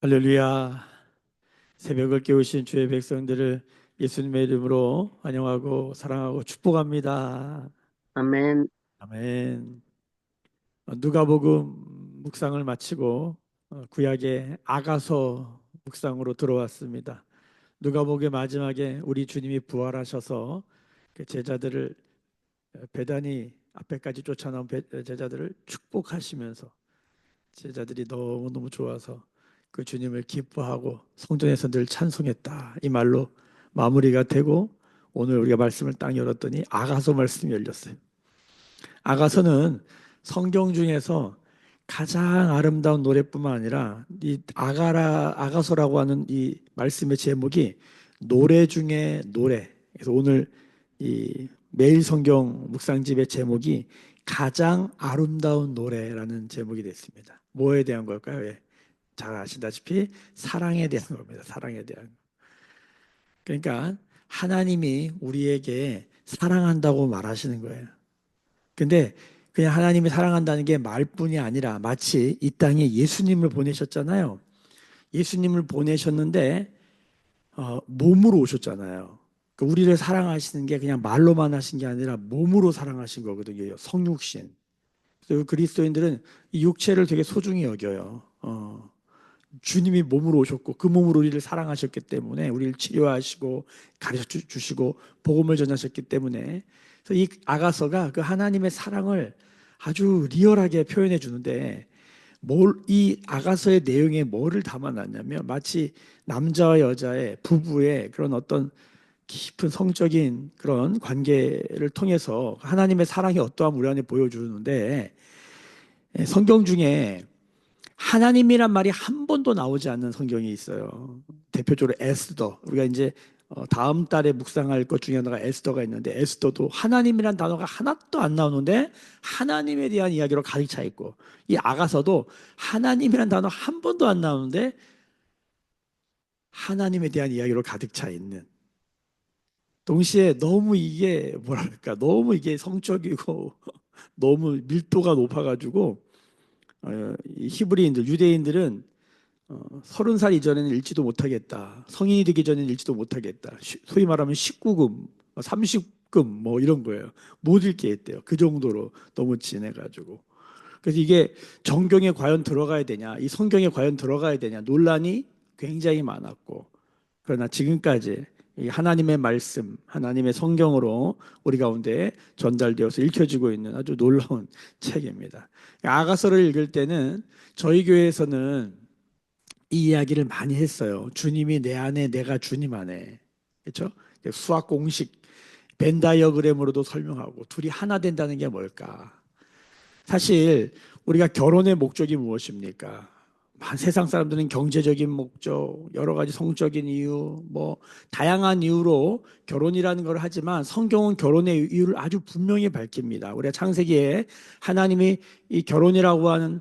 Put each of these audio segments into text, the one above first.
할렐루야. 새벽을 깨우신 주의 백성들을 예수님의 이름으로 환영하고 사랑하고 축복합니다. 아멘. 아멘. 누가복음 묵상을 마치고 구약의 아가서 묵상으로 들어왔습니다. 누가복음의 마지막에 우리 주님이 부활하셔서 그 제자들을 배단이 앞에까지 쫓아나온 제자들을 축복하시면서 제자들이 너무너무 좋아서 그 주님을 기뻐하고 성전에서 늘 찬송했다. 이 말로 마무리가 되고 오늘 우리가 말씀을 딱 열었더니 아가서 말씀이 열렸어요. 아가서는 성경 중에서 가장 아름다운 노래뿐만 아니라 이 아가서라고 하는 이 말씀의 제목이 노래 중에 노래. 그래서 오늘 이 매일 성경 묵상집의 제목이 가장 아름다운 노래라는 제목이 됐습니다. 뭐에 대한 걸까요? 예. 잘 아시다시피 사랑에 대한 겁니다. 사랑에 대한. 그러니까 하나님이 우리에게 사랑한다고 말하시는 거예요. 근데 그냥 하나님이 사랑한다는 게 말뿐이 아니라 마치 이 땅에 예수님을 보내셨잖아요. 예수님을 보내셨는데 몸으로 오셨잖아요. 그러니까 우리를 사랑하시는 게 그냥 말로만 하신 게 아니라 몸으로 사랑하신 거거든요. 성육신. 그래서 그리스도인들은 이 육체를 되게 소중히 여겨요. 주님이 몸으로 오셨고 그 몸으로 우리를 사랑하셨기 때문에 우리를 치료하시고 가르쳐 주시고 복음을 전하셨기 때문에 그래서 이 아가서가 그 하나님의 사랑을 아주 리얼하게 표현해 주는데 이 아가서의 내용에 뭐를 담아놨냐면 마치 남자와 여자의 부부의 그런 어떤 깊은 성적인 그런 관계를 통해서 하나님의 사랑이 어떠함 우리 안에 보여주는데 성경 중에 하나님이란 말이 한 번도 나오지 않는 성경이 있어요. 대표적으로 에스더. 우리가 이제 다음 달에 묵상할 것 중에 하나가 에스더가 있는데 에스더도 하나님이란 단어가 하나도 안 나오는데 하나님에 대한 이야기로 가득 차 있고 이 아가서도 하나님이란 단어 한 번도 안 나오는데 하나님에 대한 이야기로 가득 차 있는 동시에 너무 이게 뭐랄까 너무 이게 성적이고 너무 밀도가 높아가지고 이 히브리인들 유대인들은 30살 이전에는 읽지도 못하겠다. 성인이 되기 전에는 읽지도 못하겠다. 소위 말하면 19금, 30금 뭐 이런 거예요. 못 읽게 했대요. 그 정도로 너무 진해가지고. 그래서 이게 정경에 과연 들어가야 되냐, 이 성경에 과연 들어가야 되냐 논란이 굉장히 많았고, 그러나 지금까지 이 하나님의 말씀, 하나님의 성경으로 우리 가운데 전달되어서 읽혀지고 있는 아주 놀라운 책입니다. 아가서를 읽을 때는 저희 교회에서는 이 이야기를 많이 했어요. 주님이 내 안에, 내가 주님 안에. 그렇죠? 수학 공식, 벤 다이어그램으로도 설명하고 둘이 하나 된다는 게 뭘까? 사실 우리가 결혼의 목적이 무엇입니까? 세상 사람들은 경제적인 목적, 여러 가지 성적인 이유, 뭐 다양한 이유로 결혼이라는 걸 하지만 성경은 결혼의 이유를 아주 분명히 밝힙니다. 우리가 창세기에 하나님이 이 결혼이라고 하는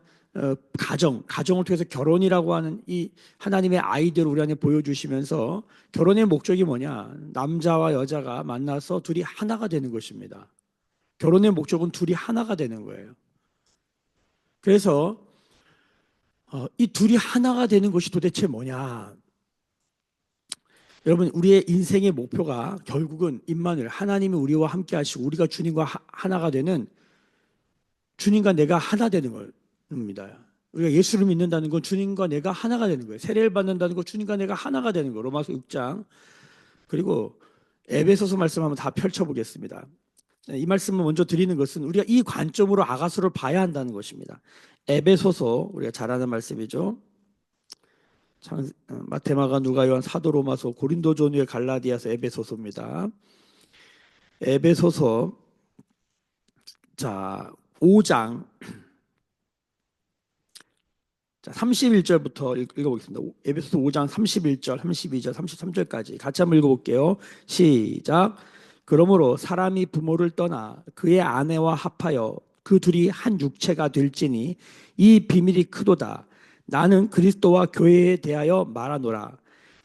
가정을 통해서 결혼이라고 하는 이 하나님의 아이디어를 우리 안에 보여주시면서 결혼의 목적이 뭐냐? 남자와 여자가 만나서 둘이 하나가 되는 것입니다. 결혼의 목적은 둘이 하나가 되는 거예요. 그래서 이 둘이 하나가 되는 것이 도대체 뭐냐? 여러분, 우리의 인생의 목표가 결국은 임마누엘 하나님이 우리와 함께 하시고 우리가 주님과 하나가 되는 주님과 내가 하나 되는 겁니다. 우리가 예수를 믿는다는 건 주님과 내가 하나가 되는 거예요. 세례를 받는다는 건 주님과 내가 하나가 되는 거예요. 로마서 6장. 그리고 에베소서 말씀 한번 다 펼쳐보겠습니다. 이 말씀을 먼저 드리는 것은 우리가 이 관점으로 아가서를 봐야 한다는 것입니다. 에베소서 우리가 잘 아는 말씀이죠. 마테마가 누가 요한 사도 로마서 고린도 전후의 갈라디아서 에베소서입니다. 에베소서 자 5장 자 31절부터 읽어보겠습니다. 에베소서 5장 31절, 32절, 33절까지 같이 한번 읽어볼게요. 시작. 그러므로 사람이 부모를 떠나 그의 아내와 합하여 그 둘이 한 육체가 될지니 이 비밀이 크도다. 나는 그리스도와 교회에 대하여 말하노라.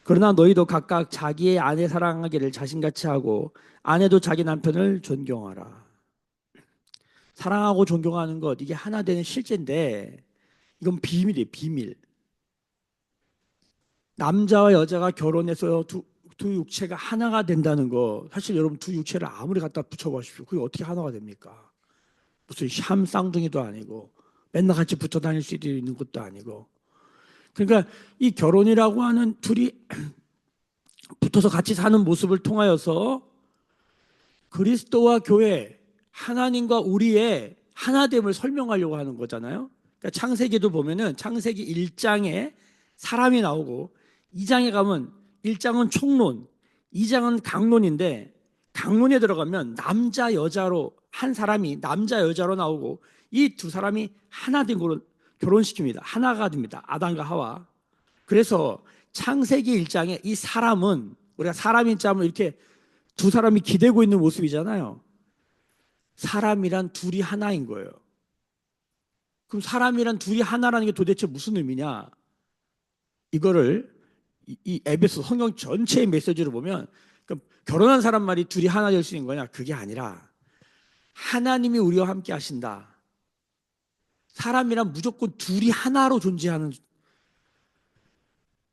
그러나 너희도 각각 자기의 아내 사랑하기를 자신같이 하고 아내도 자기 남편을 존경하라. 사랑하고 존경하는 것 이게 하나 되는 실제인데 이건 비밀이에요. 비밀. 남자와 여자가 결혼해서 두 육체가 하나가 된다는 거, 사실 여러분 두 육체를 아무리 갖다 붙여보십시오. 그게 어떻게 하나가 됩니까? 무슨 샴 쌍둥이도 아니고 맨날 같이 붙어 다닐 수 있는 것도 아니고. 그러니까 이 결혼이라고 하는 둘이 붙어서 같이 사는 모습을 통하여서 그리스도와 교회, 하나님과 우리의 하나됨을 설명하려고 하는 거잖아요. 그러니까 창세기도 보면은 창세기 1장에 사람이 나오고 2장에 가면 1장은 총론, 2장은 강론인데 강론에 들어가면 남자 여자로 한 사람이 남자 여자로 나오고 이 두 사람이 하나 된 거로 결혼시킵니다. 하나가 됩니다. 아담과 하와. 그래서 창세기 1장에 이 사람은 우리가 사람인 자면 이렇게 두 사람이 기대고 있는 모습이잖아요. 사람이란 둘이 하나인 거예요. 그럼 사람이란 둘이 하나라는 게 도대체 무슨 의미냐? 이거를 이 에베소 성경 전체의 메시지로 보면 그럼 결혼한 사람 말이 둘이 하나 될 수 있는 거냐? 그게 아니라 하나님이 우리와 함께 하신다. 사람이란 무조건 둘이 하나로 존재하는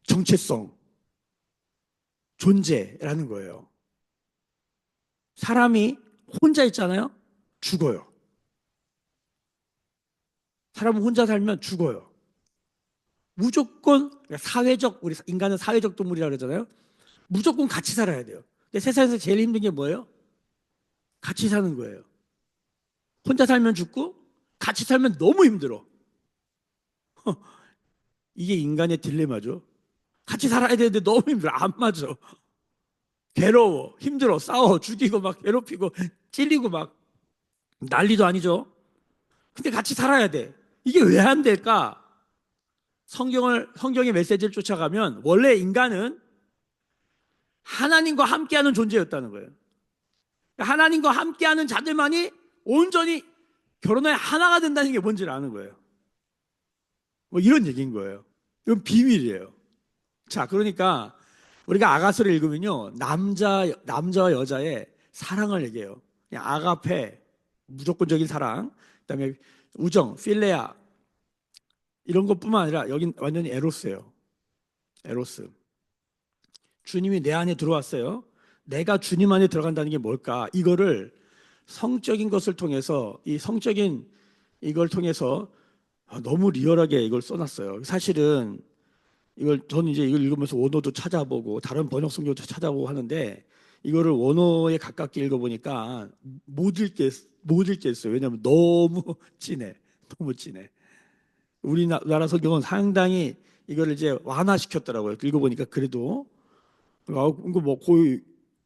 정체성, 존재라는 거예요. 사람이 혼자 있잖아요. 죽어요. 사람은 혼자 살면 죽어요. 무조건 그러니까 사회적 우리 인간은 사회적 동물이라고 그러잖아요. 무조건 같이 살아야 돼요. 근데 세상에서 제일 힘든 게 뭐예요? 같이 사는 거예요. 혼자 살면 죽고 같이 살면 너무 힘들어. 이게 인간의 딜레마죠. 같이 살아야 되는데 너무 힘들어. 안 맞아. 괴로워, 힘들어, 싸워, 죽이고 막 괴롭히고 찔리고 막 난리도 아니죠. 근데 같이 살아야 돼. 이게 왜 안 될까? 성경의 메시지를 쫓아가면 원래 인간은 하나님과 함께하는 존재였다는 거예요. 하나님과 함께하는 자들만이 온전히 결혼에 하나가 된다는 게 뭔지를 아는 거예요. 뭐 이런 얘기인 거예요. 이건 비밀이에요. 자, 그러니까 우리가 아가서를 읽으면요, 남자와 여자의 사랑을 얘기해요. 그냥 아가페, 무조건적인 사랑, 그다음에 우정, 필레아 이런 것뿐만 아니라 여긴 완전히 에로스예요. 에로스. 주님이 내 안에 들어왔어요. 내가 주님 안에 들어간다는 게 뭘까? 이거를 성적인 것을 통해서 이 성적인 이걸 통해서 너무 리얼하게 이걸 써놨어요. 사실은 이걸 저는 이제 이걸 읽으면서 원어도 찾아보고 다른 번역 성경도 찾아보고 하는데 이거를 원어에 가깝게 읽어보니까 못 읽겠어요. 왜냐하면 너무 진해, 너무 진해. 우리나라 성경은 상당히 이거를 이제 완화시켰더라고요. 읽어보니까 그래도 이거 뭐 거의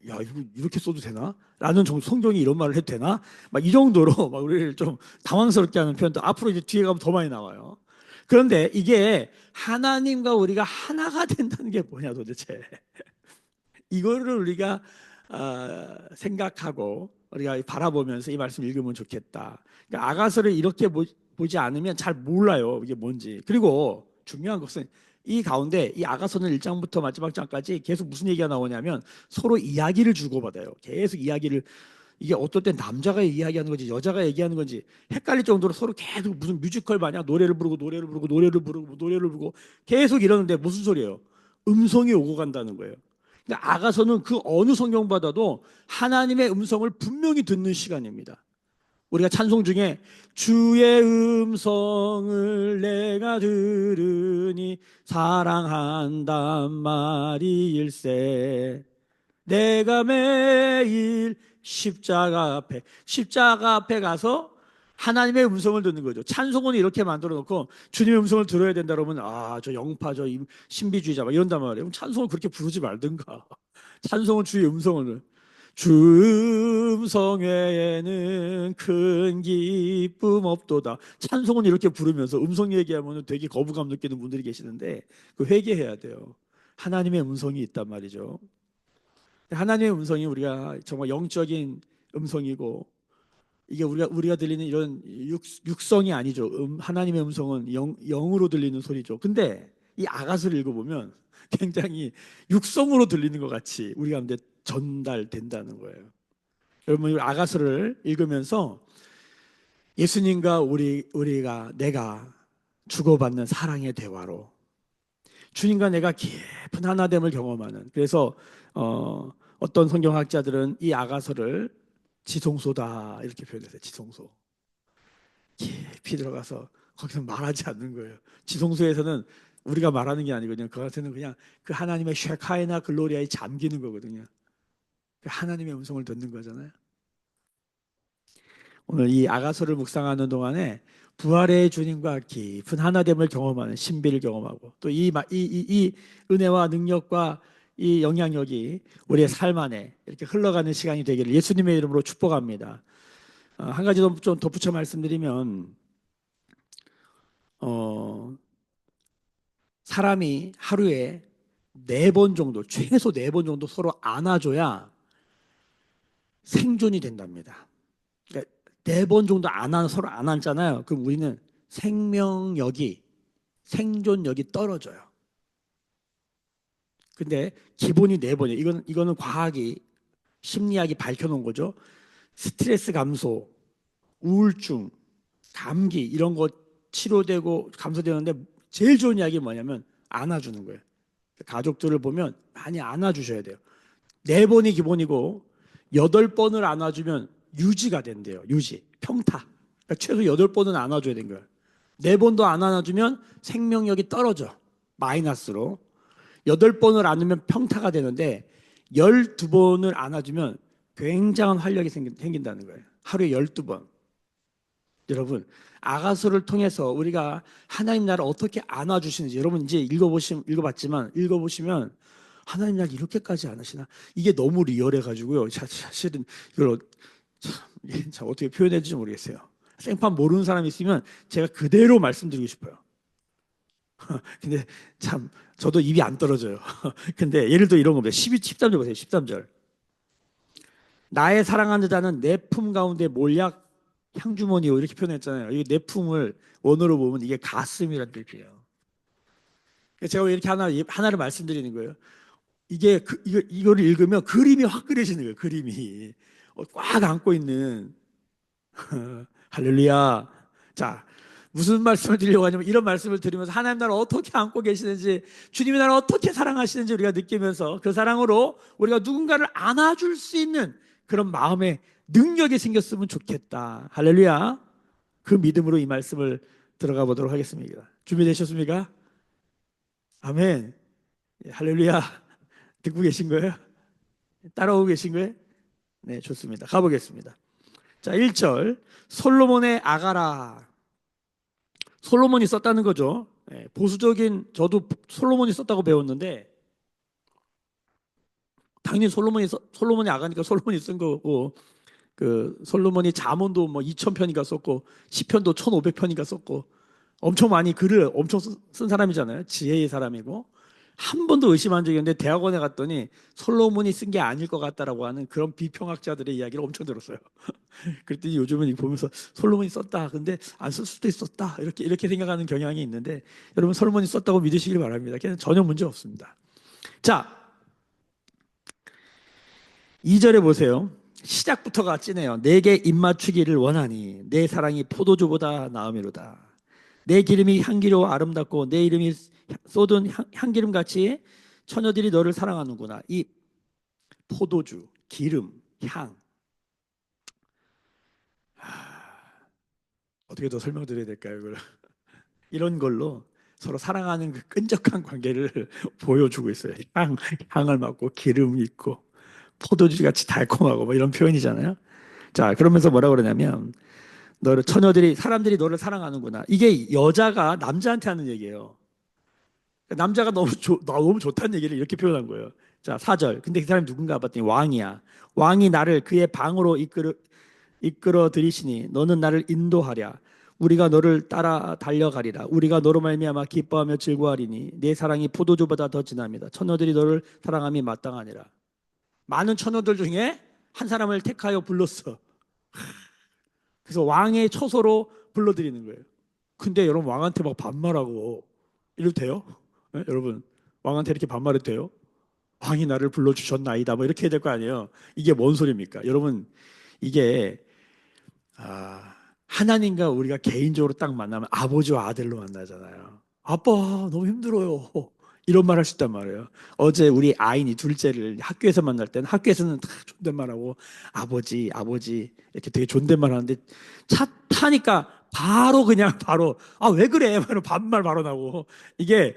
야 이거 이렇게 써도 되나? 라는 정도 성경이 이런 말을 해도 되나? 막 이 정도로 막 우리를 좀 당황스럽게 하는 표현도 앞으로 이제 뒤에 가면 더 많이 나와요. 그런데 이게 하나님과 우리가 하나가 된다는 게 뭐냐 도대체 이거를 우리가 생각하고 우리가 바라보면서 이 말씀 읽으면 좋겠다. 그러니까 아가서를 이렇게 보지 않으면 잘 몰라요 이게 뭔지. 그리고 중요한 것은 이 가운데 이 아가서는 1장부터 마지막 장까지 계속 무슨 얘기가 나오냐면 서로 이야기를 주고받아요. 계속 이야기를 이게 어떨 땐 남자가 이야기하는 건지 여자가 얘기하는 건지 헷갈릴 정도로 서로 계속 무슨 뮤지컬 마냥 노래를 부르고 노래를 부르고 노래를 부르고 노래를 부르고 계속 이러는데 무슨 소리예요? 음성이 오고 간다는 거예요. 그러니까 아가서는 그 어느 성경보다도 하나님의 음성을 분명히 듣는 시간입니다. 우리가 찬송 중에 주의 음성을 내가 들으니 사랑한단 말이일세 내가 매일 십자가 앞에 가서 하나님의 음성을 듣는 거죠. 찬송은 이렇게 만들어 놓고 주님의 음성을 들어야 된다 그러면 저 영파 저 신비주의자 막 이런단 말이에요. 그럼 찬송을 그렇게 부르지 말든가. 찬송은 주의 음성을 주 음성 외에는 큰 기쁨 없도다. 찬송은 이렇게 부르면서 음성 얘기하면 되게 거부감 느끼는 분들이 계시는데 그 회개해야 돼요. 하나님의 음성이 있단 말이죠. 하나님의 음성이 우리가 정말 영적인 음성이고 이게 우리가 들리는 이런 육성이 아니죠. 하나님의 음성은 영으로 들리는 소리죠. 근데 이 아가서를 읽어보면 굉장히 육성으로 들리는 것 같이 우리 가운데 전달된다는 거예요. 여러분 이 아가서를 읽으면서 예수님과 내가 주고받는 사랑의 대화로 주님과 내가 깊은 하나됨을 경험하는. 그래서 어떤 성경학자들은 이 아가서를 지성소다 이렇게 표현했어요. 지성소. 깊이 들어가서 거기서 말하지 않는 거예요. 지성소에서는 우리가 말하는 게 아니거든요. 그것은 그냥 그 하나님의 쉐카이나 글로리아에 잠기는 거거든요. 그 하나님의 음성을 듣는 거잖아요. 오늘 이 아가서를 묵상하는 동안에 부활의 주님과 깊은 하나됨을 경험하는 신비를 경험하고 또 이 은혜와 능력과 이 영향력이 우리의 삶 안에 이렇게 흘러가는 시간이 되기를 예수님의 이름으로 축복합니다. 한 가지 좀 덧붙여 말씀드리면 어, 사람이 하루에 4번 정도, 최소 4번 정도 서로 안아줘야 생존이 된답니다. 그러니까 4번 정도 서로 안 앉잖아요. 그럼 우리는 생명력이, 생존력이 떨어져요. 근데 기본이 4번이에요. 이거는 과학이, 심리학이 밝혀놓은 거죠. 스트레스 감소, 우울증, 감기 이런 거 치료되고 감소되는데 제일 좋은 약이 뭐냐면 안아주는 거예요. 가족들을 보면 많이 안아주셔야 돼요. 4번이 기본이고 8번을 안아주면 유지가 된대요. 유지, 평타. 그러니까 최소 8번은 안아줘야 되는 거예요. 4번도 안 안아주면 생명력이 떨어져. 마이너스로. 8번을 안으면 평타가 되는데 12번을 안아주면 굉장한 활력이 생긴다는 거예요. 하루에 12번. 여러분, 아가서를 통해서 우리가 하나님 나라를 어떻게 안아주시는지 여러분 이제 읽어보시면 하나님 날 이렇게까지 안 하시나? 이게 너무 리얼해가지고요. 사실은 이걸 참 어떻게 표현해야 될지 모르겠어요. 생판 모르는 사람이 있으면 제가 그대로 말씀드리고 싶어요. 근데 참 저도 입이 안 떨어져요. 근데 예를 들어 이런 겁니다. 13절 보세요. 13절. 나의 사랑하는 자는 내 품 가운데 몰약 향주머니요 이렇게 표현했잖아요. 이 내 품을 원어로 보면 이게 가슴이라는 뜻이에요. 제가 이렇게 하나를 말씀드리는 거예요. 이거를 읽으면 그림이 확 그려지는 거예요. 그림이 꽉 안고 있는 할렐루야. 자, 무슨 말씀을 드리려고 하냐면 이런 말씀을 드리면서 하나님 나를 어떻게 안고 계시는지 주님이 나를 어떻게 사랑하시는지 우리가 느끼면서 그 사랑으로 우리가 누군가를 안아줄 수 있는 그런 마음의 능력이 생겼으면 좋겠다. 할렐루야. 그 믿음으로 이 말씀을 들어가 보도록 하겠습니다. 준비되셨습니까? 아멘. 예, 할렐루야. 듣고 계신 거예요? 따라오고 계신 거예요? 네, 좋습니다. 가보겠습니다. 자, 1절. 솔로몬의 아가라. 솔로몬이 썼다는 거죠. 예, 보수적인 저도 솔로몬이 썼다고 배웠는데 당연히 솔로몬이 아가니까 솔로몬이 쓴 거고 그 솔로몬이 잠언도 뭐 2,000편인가 썼고 시편도 1,500편인가 썼고 엄청 많이 글을 엄청 쓴 사람이잖아요. 지혜의 사람이고 한 번도 의심한 적이 없는데 대학원에 갔더니 솔로몬이 쓴 게 아닐 것 같다라고 하는 그런 비평학자들의 이야기를 엄청 들었어요. 그랬더니 요즘은 이거 보면서 솔로몬이 썼다. 근데 안 쓸 수도 있었다. 이렇게 생각하는 경향이 있는데 여러분 솔로몬이 썼다고 믿으시길 바랍니다. 걔는 전혀 문제 없습니다. 자, 2절에 보세요. 시작부터가 찐해요. 내게 입맞추기를 원하니 내 사랑이 포도주보다 나음이로다. 내 기름이 향기로 아름답고 내 이름이 쏟은 향기름 같이 처녀들이 너를 사랑하는구나. 이 포도주, 기름, 향. 어떻게 더 설명드려야 될까요? 이걸? 이런 걸로 서로 사랑하는 그 끈적한 관계를 보여주고 있어요. 향을 맡고 기름이 있고 포도주 같이 달콤하고 뭐 이런 표현이잖아요. 자, 그러면서 뭐라 그러냐면 사람들이 너를 사랑하는구나. 이게 여자가 남자한테 하는 얘기예요. 남자가 너무 좋다는 얘기를 이렇게 표현한 거예요. 자, 4절. 근데 그 사람이 누군가 봤더니 왕이야. 왕이 나를 그의 방으로 이끌어 들이시니 너는 나를 인도하랴. 우리가 너를 따라 달려가리라. 우리가 너로 말미암아 기뻐하며 즐거워하리니 내 사랑이 포도주보다 더 진합니다. 처녀들이 너를 사랑함이 마땅하니라. 많은 처녀들 중에 한 사람을 택하여 불렀어. 그래서 왕의 처소로 불러들이는 거예요. 근데 여러분 왕한테 막 반말하고 이래도 돼요? 네? 여러분 왕한테 이렇게 반말해도 돼요? 왕이 나를 불러주셨나이다 뭐 이렇게 해야 될 거 아니에요. 이게 뭔 소리입니까? 여러분 이게 하나님과 우리가 개인적으로 딱 만나면 아버지와 아들로 만나잖아요. 아빠 너무 힘들어요. 이런 말 할 수 있단 말이에요. 어제 우리 아인이 둘째를 학교에서 만날 때는 학교에서는 다 존댓말하고 아버지, 아버지 이렇게 되게 존댓말 하는데 차 타니까 바로 그냥 바로 아, 왜 그래? 바로 반말 바로 나고 이게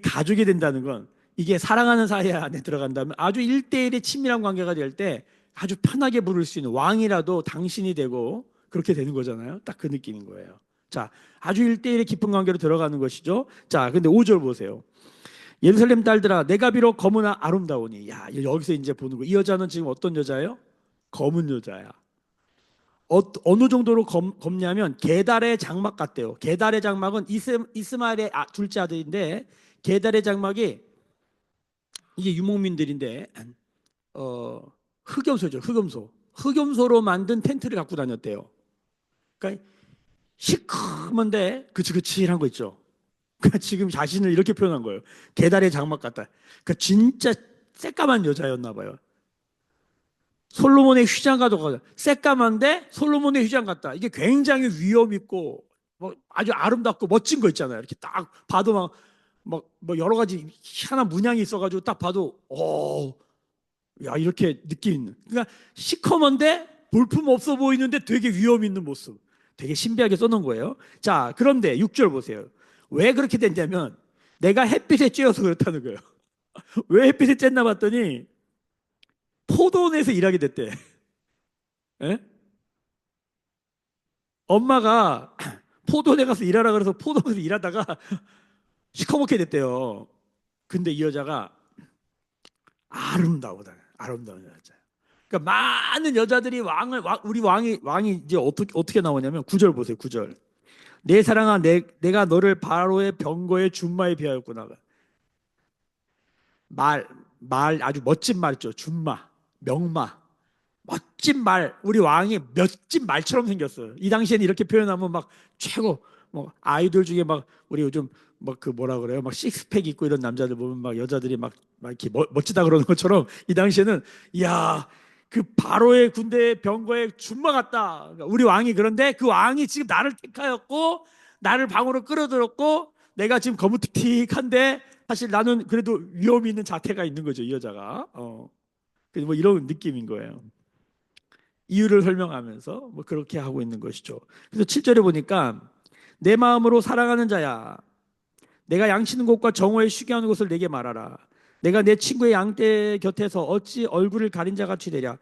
가족이 된다는 건 이게 사랑하는 사이 안에 들어간다면 아주 일대일의 친밀한 관계가 될 때 아주 편하게 부를 수 있는 왕이라도 당신이 되고 그렇게 되는 거잖아요. 딱 그 느낌인 거예요. 자, 아주 일대일의 깊은 관계로 들어가는 것이죠. 자, 근데 5절 보세요. 예루살렘 딸들아 내가 비록 검으나 아름다우니 야 여기서 이제 보는 거 이 여자는 지금 어떤 여자예요? 검은 여자야. 어느 정도로 검냐면 게달의 장막 같대요. 게달의 장막은 이스마엘의 둘째 아들인데 게달의 장막이 이게 유목민들인데 흑염소죠. 흑염소로 만든 텐트를 갖고 다녔대요. 그러니까 시커먼데 그칠한 거 있죠. 그러니까 지금 자신을 이렇게 표현한 거예요. 게달의 장막 같다. 그러니까 진짜 새까만 여자였나 봐요. 솔로몬의 휘장 같다. 새까만데 솔로몬의 휘장 같다. 이게 굉장히 위험 있고 뭐 아주 아름답고 멋진 거 있잖아요. 이렇게 딱 봐도 뭐 여러 가지 희한한 문양이 있어가지고 딱 봐도 야 이렇게 느낌 있는. 그러니까 시커먼데 볼품 없어 보이는데 되게 위험 있는 모습. 되게 신비하게 써놓은 거예요. 자, 그런데 6절 보세요. 왜 그렇게 됐냐면 내가 햇빛에 쬐어서 그렇다는 거예요. 왜 햇빛에 쬐나 봤더니 포도원에서 일하게 됐대. 예? 엄마가 포도원에 가서 일하라 그래서 포도원에서 일하다가 시커멓게 됐대요. 근데 이 여자가 아름다운 여자. 그러니까 많은 여자들이 우리 왕이 이제 어떻게 나오냐면 9절 보세요. 9절. 내 사랑아 내가 너를 바로의 병거의 준마에 비하였구나. 말 아주 멋진 말 있죠. 준마, 명마. 멋진 말, 우리 왕이 멋진 말처럼 생겼어요. 이 당시에는 이렇게 표현하면 막 최고, 뭐 아이돌 중에 막 우리 요즘 막 그 뭐라 그래요? 막 식스팩 있고 이런 남자들 보면 막 여자들이 막 이렇게 멋지다 그러는 것처럼 이 당시에는 야, 그 바로의 군대의 병거에 준마 같다. 그러니까 우리 왕이 그런데 그 왕이 지금 나를 택하였고 나를 방으로 끌어들였고 내가 지금 거무튀틱한데 사실 나는 그래도 위험이 있는 자태가 있는 거죠, 이 여자가. 뭐 이런 느낌인 거예요. 이유를 설명하면서 뭐 그렇게 하고 있는 것이죠. 그래서 7절에 보니까 내 마음으로 사랑하는 자야 내가 양치는 곳과 정오에 쉬게 하는 곳을 내게 말하라. 내가 내 친구의 양떼 곁에서 어찌 얼굴을 가린 자 같이 되랴.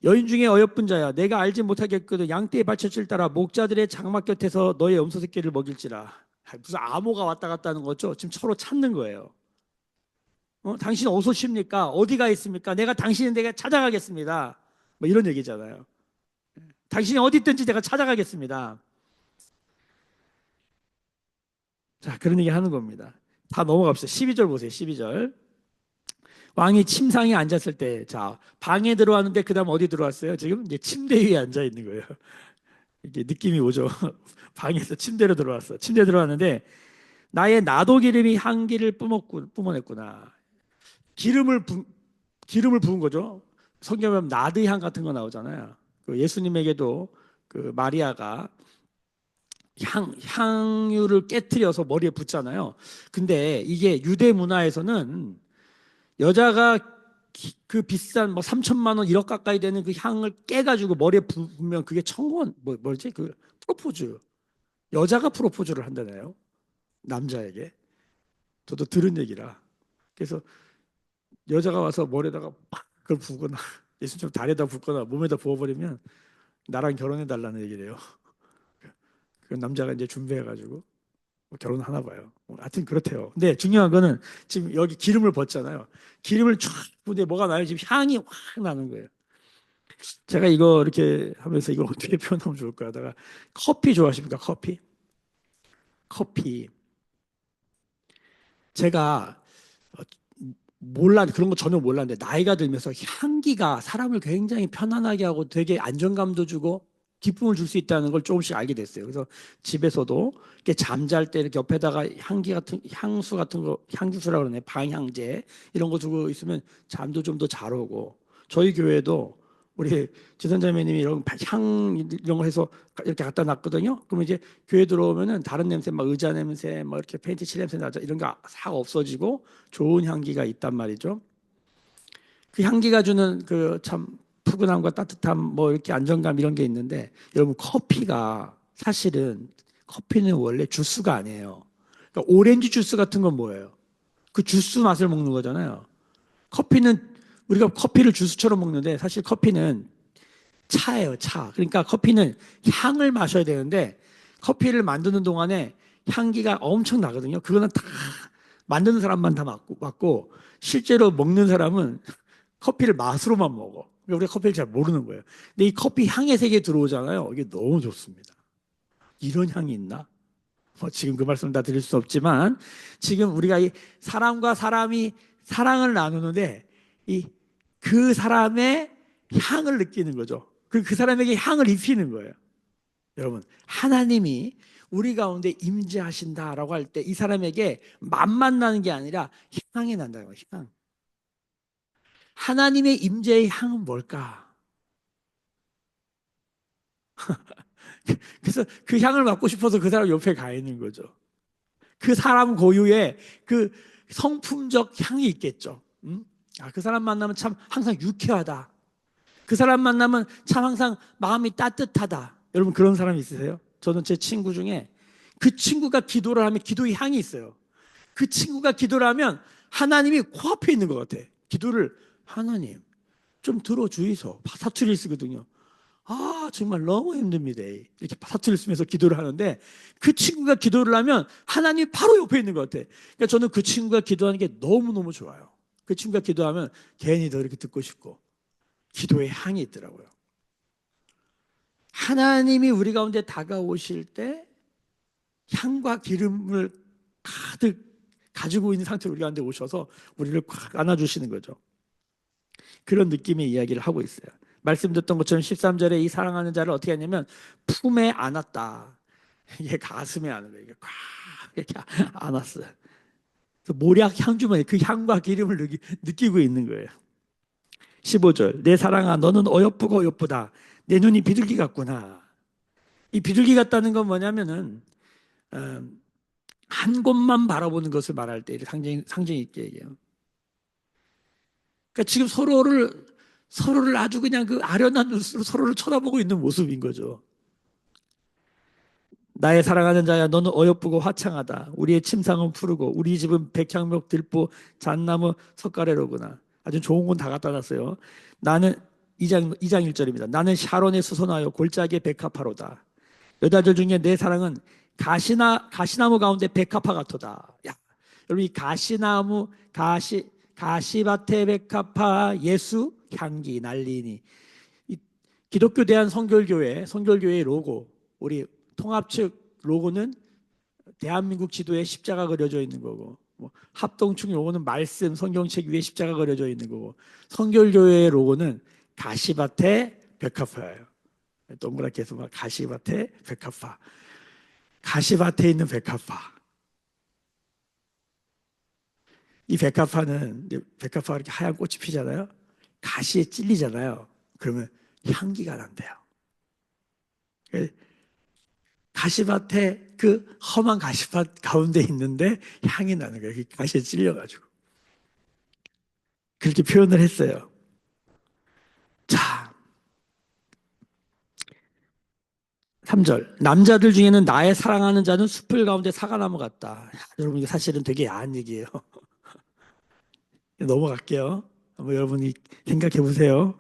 여인 중에 어여쁜 자야 내가 알지 못하겠거든 양떼의 발처치를 따라 목자들의 장막 곁에서 너의 염소 새끼를 먹일지라. 무슨 암호가 왔다 갔다 하는 거죠. 지금 서로 찾는 거예요. 당신 어디서 쉽니까? 어디가 있습니까? 내가 당신에게 찾아가겠습니다. 뭐 이런 얘기잖아요. 당신이 어디 있든지 내가 찾아가겠습니다. 자, 그런 얘기 하는 겁니다. 다 넘어갑시다. 12절 보세요. 12절. 왕이 침상에 앉았을 때, 자, 방에 들어왔는데, 그 다음 어디 들어왔어요? 지금 이제 침대 위에 앉아 있는 거예요. 이게 느낌이 오죠? 방에서 침대로 들어왔어. 침대 들어왔는데, 나의 나도 기름이 향기를 뿜어냈구나. 기름을, 부, 기름을 부은 거죠. 성경에 보면 나드향 같은 거 나오잖아요. 그 예수님에게도 그 마리아가 향유를 깨트려서 머리에 붓잖아요. 근데 이게 유대 문화에서는 여자가 그 비싼 뭐 3천만 원 1억 가까이 되는 그 향을 깨가지고 머리에 부으면 그게 청혼 뭐지 그 프로포즈 여자가 프로포즈를 한다네요. 남자에게. 저도 들은 얘기라. 그래서 여자가 와서 머리에다가 팍 그걸 부거나 예수님처럼 다리에다 붓거나 몸에다 부어버리면 나랑 결혼해 달라는 얘기래요. 그 남자가 이제 준비해가지고 결혼하나 봐요. 하여튼 그렇대요. 근데 중요한 거는 지금 여기 기름을 붓잖아요. 기름을 쫙 부는데 뭐가 나요? 지금 향이 확 나는 거예요. 제가 이거 이렇게 하면서 이걸 어떻게 표현하면 좋을까 하다가 커피 좋아하십니까? 커피. 제가 그런 거 전혀 몰랐는데 나이가 들면서 향기가 사람을 굉장히 편안하게 하고 되게 안정감도 주고 기쁨을 줄 수 있다는 걸 조금씩 알게 됐어요. 그래서 집에서도 이렇게 잠잘 때 이렇게 옆에다가 향수 같은 거, 향수라 그러네, 방향제 이런 거 두고 있으면 잠도 좀 더 잘 오고 저희 교회도 우리 지선자매님이 이런 거 해서 이렇게 갖다 놨거든요. 그러면 이제 교회 들어오면은 다른 냄새, 막 의자 냄새, 막 이렇게 페인트 칠 냄새 나죠. 이런 거 싹 없어지고 좋은 향기가 있단 말이죠. 그 향기가 주는 그 참 푸근함과 따뜻함, 뭐 이렇게 안정감 이런 게 있는데, 여러분 커피가 사실은 커피는 원래 주스가 아니에요. 그러니까 오렌지 주스 같은 건 뭐예요? 그 주스 맛을 먹는 거잖아요. 커피는 우리가 커피를 주스처럼 먹는데 사실 커피는 차예요, 차. 그러니까 커피는 향을 마셔야 되는데 커피를 만드는 동안에 향기가 엄청 나거든요. 그거는 다 만드는 사람만 다 맡고 실제로 먹는 사람은 커피를 맛으로만 먹어. 그러니까 우리가 커피를 잘 모르는 거예요. 근데 이 커피 향의 세계에 들어오잖아요. 이게 너무 좋습니다. 이런 향이 있나? 뭐 지금 그 말씀 다 드릴 수 없지만 지금 우리가 이 사람과 사람이 사랑을 나누는데 이 그 사람의 향을 느끼는 거죠. 그 사람에게 향을 입히는 거예요. 여러분, 하나님이 우리 가운데 임재하신다라고 할 때 이 사람에게 맛만 나는 게 아니라 향이 난다는 거예요. 향. 하나님의 임재의 향은 뭘까? 그래서 그 향을 맡고 싶어서 그 사람 옆에 가 있는 거죠. 그 사람 고유의 그 성품적 향이 있겠죠. 그 사람 만나면 참 항상 유쾌하다. 그 사람 만나면 참 항상 마음이 따뜻하다. 여러분 그런 사람 있으세요? 저는 제 친구 중에 그 친구가 기도를 하면 기도의 향이 있어요. 그 친구가 기도를 하면 하나님이 코앞에 있는 것 같아. 기도를 하나님 좀 들어주이소. 사투리 쓰거든요. 정말 너무 힘듭니다. 이렇게 사투리 쓰면서 기도를 하는데 그 친구가 기도를 하면 하나님이 바로 옆에 있는 것 같아. 그러니까 저는 그 친구가 기도하는 게 너무너무 좋아요. 그 친구가 기도하면 괜히 더 이렇게 듣고 싶고 기도의 향이 있더라고요. 하나님이 우리 가운데 다가오실 때 향과 기름을 가득 가지고 있는 상태로 우리 가운데 오셔서 우리를 꽉 안아주시는 거죠. 그런 느낌의 이야기를 하고 있어요. 말씀드렸던 것처럼 13절에 이 사랑하는 자를 어떻게 하냐면 품에 안았다. 이게 가슴에 안은 거예요. 이게 꽉 이렇게 안았어요. 모략 향주머니 그 향과 기름을 느끼고 있는 거예요. 15절 내 사랑아 너는 어여쁘고 어여쁘다. 내 눈이 비둘기 같구나. 이 비둘기 같다는 건 뭐냐면은 어, 한 곳만 바라보는 것을 말할 때 상징 있게 얘기해요. 그러니까 지금 서로를 아주 그냥 그 아련한 눈으로 서로를 쳐다보고 있는 모습인 거죠. 나의 사랑하는 자야 너는 어여쁘고 화창하다. 우리의 침상은 푸르고 우리 집은 백향목 들보 잣나무 석가래로구나. 아주 좋은 건 다 갖다 놨어요. 나는 2장 1절입니다. 나는 샤론에 수선하여 골짜기에 백합화로다. 여자들 중에 내 사랑은 가시나무 가운데 백합화 같도다. 야, 여러분 이 가시밭에 백합화 예수 향기 날리니 이 기독교 대한 성결교회의 로고 우리 통합 측 로고는 대한민국 지도에 십자가 그려져 있는 거고 뭐 합동축 로고는 말씀 성경책 위에 십자가 그려져 있는 거고 성결교회의 로고는 가시밭에 백합화예요. 동그랗게 해서 막 가시밭에 백합화. 가시밭에 있는 백합화. 이 백합화가 이렇게 하얀 꽃이 피잖아요. 가시에 찔리잖아요. 그러면 향기가 난대요. 가시밭에 그 험한 가시밭 가운데 있는데 향이 나는 거예요. 가시에 찔려가지고. 그렇게 표현을 했어요. 자, 3절. 남자들 중에는 나의 사랑하는 자는 숲을 가운데 사과나무 같다. 여러분, 이게 사실은 되게 야한 얘기예요. 넘어갈게요. 한번 여러분이 생각해 보세요.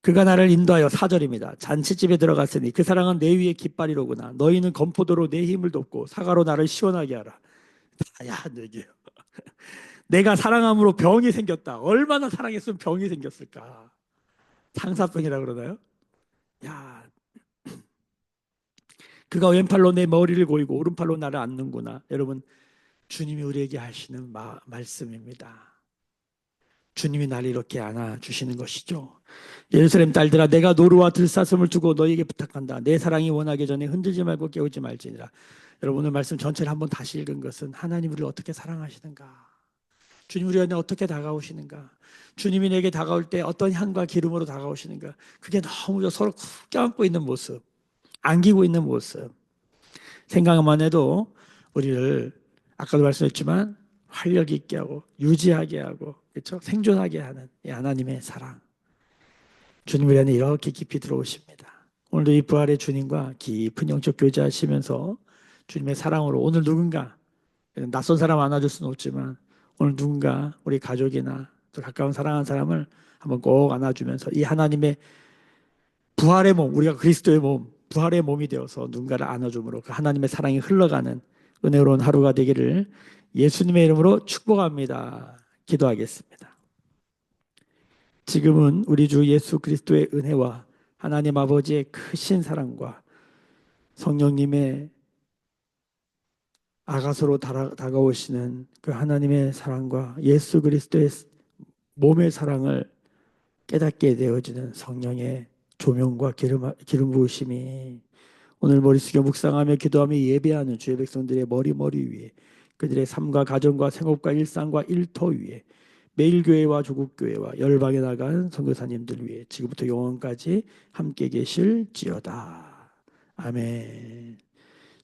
그가 나를 인도하여 4절입니다. 잔치집에 들어갔으니 그 사랑은 내 위에 깃발이로구나. 너희는 건포도로 내 힘을 돕고 사과로 나를 시원하게 하라. 다 야한 얘기예요. 내가 사랑함으로 병이 생겼다. 얼마나 사랑했으면 병이 생겼을까. 상사병이라 그러나요? 야, 그가 왼팔로 내 머리를 고이고 오른팔로 나를 안는구나. 여러분, 주님이 우리에게 하시는 말씀입니다. 주님이 나를 이렇게 안아주시는 것이죠. 예루살렘 딸들아 내가 노루와 들사슴을 두고 너에게 부탁한다. 내 사랑이 원하기 전에 흔들지 말고 깨우지 말지니라. 여러분 오늘 말씀 전체를 한번 다시 읽은 것은 하나님 우리를 어떻게 사랑하시는가. 주님 우리 안에 어떻게 다가오시는가? 주님이 내게 다가올 때 어떤 향과 기름으로 다가오시는가? 그게 너무 서로 껴안고 있는 모습, 안기고 있는 모습. 생각만 해도 우리를 아까도 말씀했지만 활력 있게 하고 유지하게 하고 그렇죠? 생존하게 하는 이 하나님의 사랑. 주님 우리 안에 이렇게 깊이 들어오십니다. 오늘도 이 부활의 주님과 깊은 영적 교제하시면서 주님의 사랑으로 오늘 누군가 낯선 사람 안아줄 수는 없지만 오늘 누군가 우리 가족이나 또 가까운 사랑하는 사람을 한번 꼭 안아주면서 이 하나님의 부활의 몸, 우리가 그리스도의 몸, 부활의 몸이 되어서 누군가를 안아줌으로 그 하나님의 사랑이 흘러가는 은혜로운 하루가 되기를 예수님의 이름으로 축복합니다. 기도하겠습니다. 지금은 우리 주 예수 그리스도의 은혜와 하나님 아버지의 크신 사랑과 성령님의 아가서로 다가오시는 그 하나님의 사랑과 예수 그리스도의 몸의 사랑을 깨닫게 되어지는 성령의 조명과 기름 부으심이 오늘 머리 숙여 묵상하며 기도하며 예배하는 주의 백성들의 머리 위에 그들의 삶과 가정과 생업과 일상과 일터 위에 매일 교회와 조국 교회와 열방에 나간 선교사님들 위해 지금부터 영원까지 함께 계실지어다. 아멘.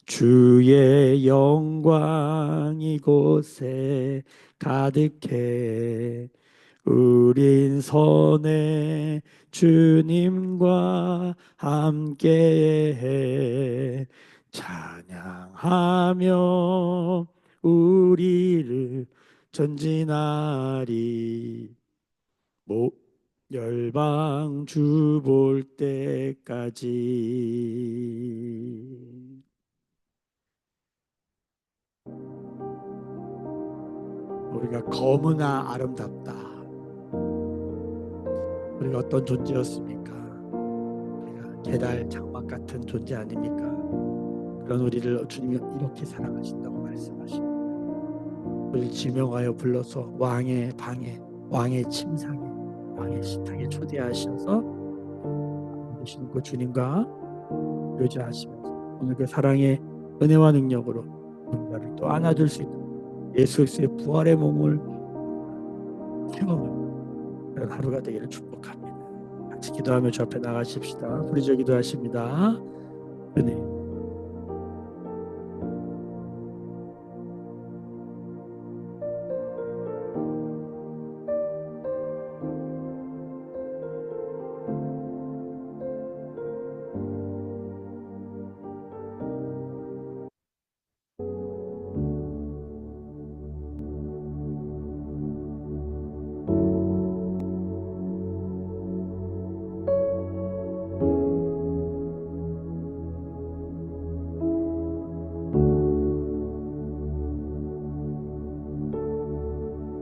주의 영광 이곳에 가득해 우린 선해 주님과 함께해 찬양하며 우리를 전진하리 열방 주 볼 때까지. 우리가 검으나 아름답다. 우리가 어떤 존재였습니까? 우리가 계달 장막 같은 존재 아닙니까? 그런 우리를 주님이 이렇게 사랑하신다고 말씀하십니다. 우리를 지명하여 불러서 왕의 방에, 왕의 침상에, 왕의 식탁에 초대하셔서 되시는 그 주님과 교제하시면서 오늘 그 사랑의 은혜와 능력으로 누군가를 또 안아줄 수 있는 예수 그리스도의 부활의 몸을 체험하는 그런 하루가 되기를 축복합니다. 같이 기도하며 주 앞에 나가십시다. 부르짖어 기도하십니다. 은혜